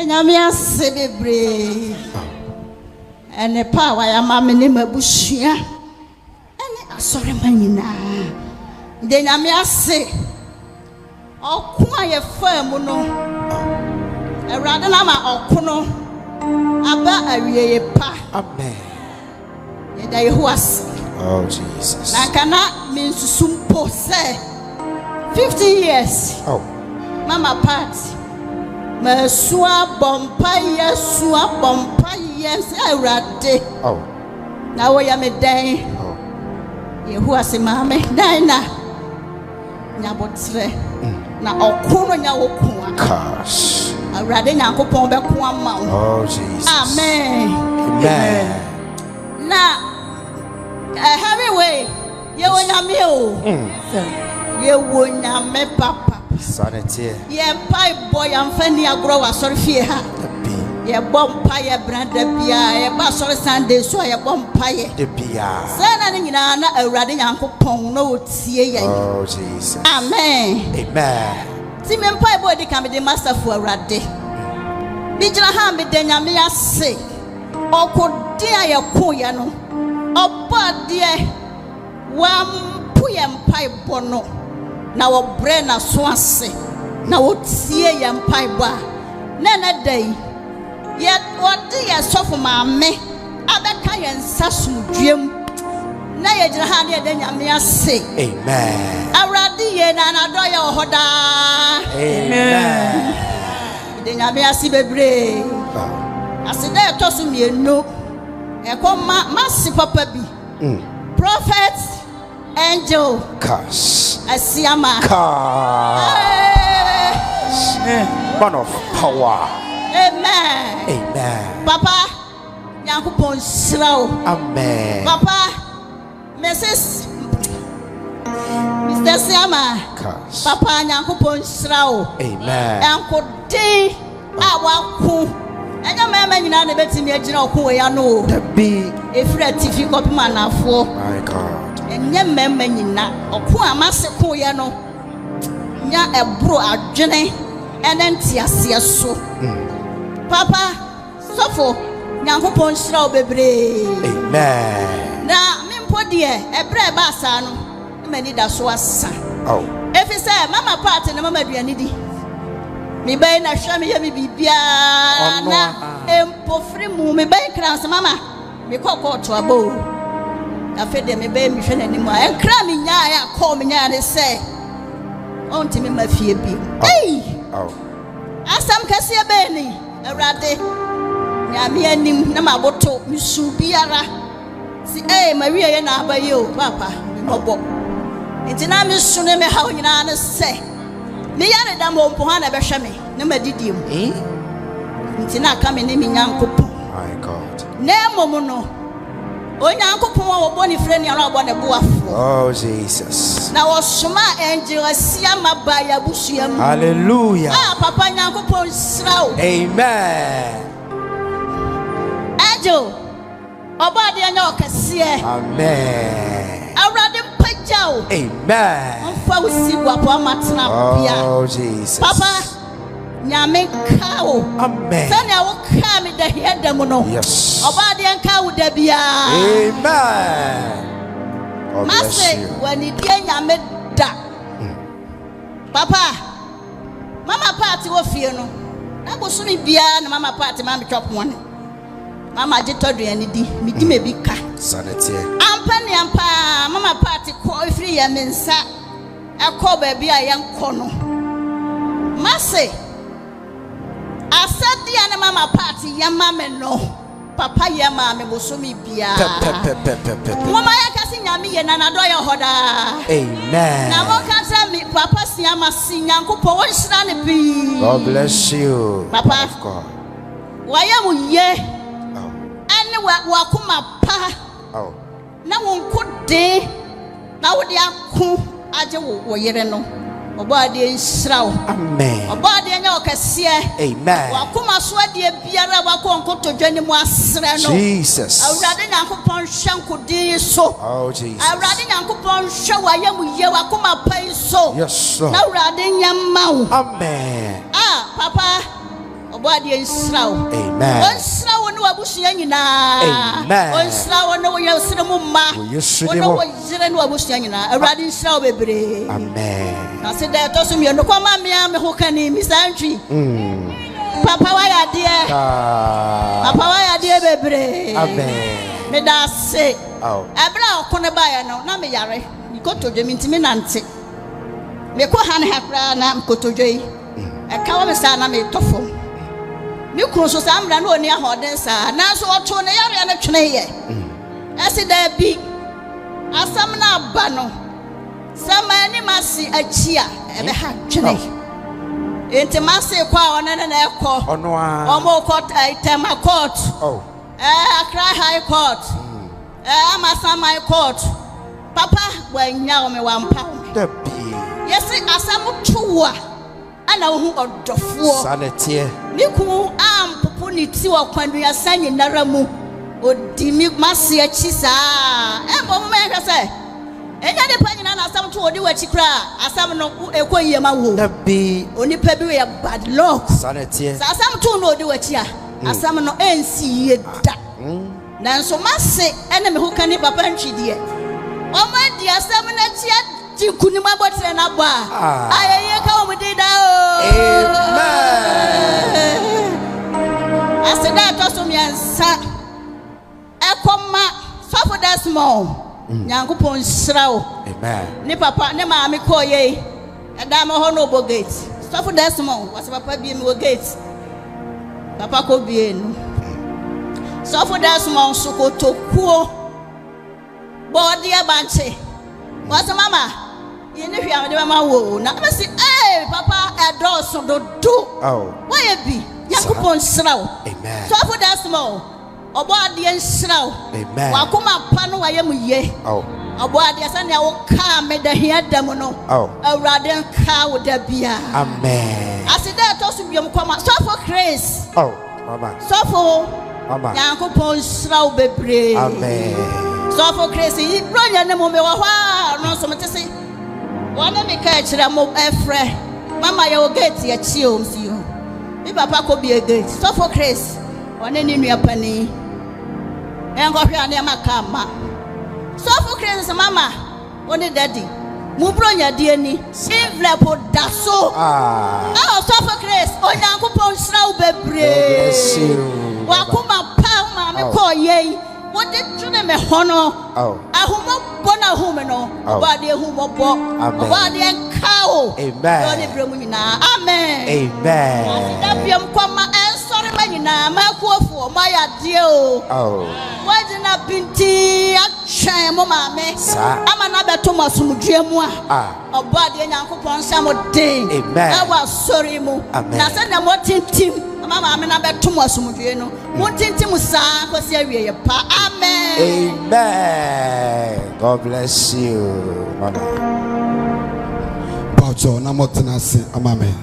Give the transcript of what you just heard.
Enyamia sebebre. Ene power ya mama ne mabushia. Ene asore manyina. De nyamia se. Oku aye fam no. Erade na ma oku no. Aba awiye pa. Amen. Yeda Yehowas. Oh Jesus. Na kana minsusumpo say 50 years. Oh. Mama part. Mesua bompa yesua bompa yes Erade. Oh. Na wo ya me dan. Oh. Yehowas mama dan na. Nyabotre. Na okuno nya woku a. Gosh. Erade Nyankopon be ko ama wo. Oh Jesus. Amen. Amen. Na heavyway ye wonyame o. Ye wonyame papa. Sanity. Ye pai boy amfani agro wa sori fie ha. Ye bompa ye branda bia ye ba sori Sunday so ye bompa ye. The bia. Sana ni nyina na Awurade Nyankopon na otie ye. Oh Jesus. Amen. Amen. Ti me pai boy di kan me de master fu Awurade. Bi jira ha me de nyame ase. Okodi aye ko ye no. Obade wampu ye mpai bono. Na wo bre na so ase na wo tie ye mpai ba na na dai ye wode ye sofo maame abeka ye nsa sumdwem na ye gira ha na ye nyame ase. Amen. Awurade ye na na do ye ohoda. Amen. De nyame ase bebre ase da to so mienu e ko ma papa bi prophet angel Curse. Asiamah. Man of power. Amen. Amen. Papa, Nyankopon sraw. Amen. Papa, Mrs. Mr. Asiamah. Curse. Papa, Nyankopon sraw. Amen. Yankode awaku. Enya mama nyina na betimi agina okwo ya no. Be Efra TV copy manafo. my God. Enya mama nyina okwo amase ko ya no. Nya ebro adwene enenti ase so. Papa, sofo Nyankopon hira obebre. Amen. Na mempo de ebre ba asa no mani da so asa. Oh. Efi say mama part na mama aduane di. Me bay na hwa me ye me bibia na empofri mu me bay kranse mama me kokko to abo. Afede me bay me hwe na nimu a enkra me nya ya call me nya ne say onti me mafie bi. Hey! Oh. Asam kase be ni Awurade nyame anim na maboto misu biara si Maria ye na abaye o papa me mobo enti na me su ne me ha onyina ne se me yare da mo mpo ha na be hwe me na madidiem enti na aka me ne me Nyankopon My God. na momo no Onyankopon wo boni frɛ ne ara bɔ ne boafo. Oh Jesus. Na wo soma angel Asiamah ba ya busuam. Hallelujah. Papa Nyankopon srawo. Amen. Angel oba de anya okase. Amen. Awurade mpagyaw. Amen. Mfa usi guapo amatena bia. Oh Jesus. Papa nyame kawo. Amen. Sani awo ka me da hiada mu no. Yes. Oba de nka wo da bia. Amen. God bless Mase you. wani die nyame da. Papa mama party wo fie no. Na boso mi bia na mama party ma me twopon ne. Mama je toduane di, mi di me bi ka. Sanity. Ampa ne ampa mama party ko free ya mensa. Akọ ba bia ya nkọ no. Mase asadia na mama party ya mama no. Papa ya mama boso mi bia. Mama ya kasi nyame ye na do ya hoda. Amen. Na mo ka say mi papa Asiamah si Nyankopon wo hira ne bi. God bless you. Papa. Of God. Waya mu ye. Oh. Ane wa kuma pa. Oh. Na won ko de na wo de ako age wo yere no. Oba de hira wo. Amen. Oba de nya okase. Amen. Wa kuma so de biara wa ko nkoto dwane mu asre no. Jesus. Awurade Nyankopon hwanko de so. Oh Jesus. Awurade Nyankopon hwa waya mu ye wa kuma pa so. Yes sir. Na Awurade nyama wo. Amen. Papa Obadi and Slow. Amen. One slow no abusianina. Amen. One slow no way of cinema. You should know what Zilan Wabusianina, a riding slow baby. Amen. I said that also me no come me am who can name Miss Andrew. Papa, why dear? Papa, why dear baby? Amen. Me da say. Oh. Abra Konabaya no, na me yare. You go to the Mintiminante. Me ko han hakra na mkotojoyi. E kawo me sa na me tofo. Me kun so sa amra na oni ahoden sa na so oto ne yare na twene ye. Ese da bi asam na aba no. Sama ni masi achia e be ha twene. Enti masi kwa ona na ekọ. Ono a. Omo court Tema court. Oh. Accra High Court. Amasama High Court. Papa wanya o me wampa. Yes, asamu tuwa ana hu odofuo sanete miku am poponiti wa kwanu ya sanye naramu odimi masi achi saa embo mo me kase enya de panyina na asamu to odi wachi kra asamu no ekoyie ma wo dabi onipa bi we bad luck sanete sa asamu to no odi wachi a asamu no ensi ye da nanso masi ene me hu kani papa ntwidie o ma di asamu na chia Kunima botre na ba ayeye ka o mudida o amen aseda to so miansa ekoma sofo dasmo nyankopon srawo amen ni papa ni maami ko ye eda ma ho no bo gate sofo dasmo wase papa bi mi wo gate papa ko bi enu sofo dasmo sokoto kuo body abanche wase mama yene hwia de ma wo na me say papa adoso do oh why be yakupon srawo amen so for that small obo ade nsrawo amen wakoma pa no waye mu ye oh obo ade asa ne wo ka me da hia dam no oh awrade ka wo da bia amen asida to so biam koma so for grace oh mama so for mama yakupon srawo bebre amen so for grace yi bronya ne mo me wa hwa no so mete say wana me ka chira mo efre mama ya gate ya chi o msio mi papa ko bi gate so for grace wana ni nua pani engo hwa na maka ma so for grace mama oni daddy mu bronya die ni envelope da so so for grace onyankopon sra wo bebre wa kuma pa ma me ko ye what did you name me hono ahumo bona hume no body humo bo body encow amen body bremu nyina amen amen asidabiam kwama ensori manyina makuofu ma ya de o wajina binti atwan mo maame ama na beto masumdue mu a body nyankopon samo den awa sorry mu na se na motintim mama me na beto masumdue no motintim saa kwasi awie ye pa amen amen God bless you mama Bajo na motena se amame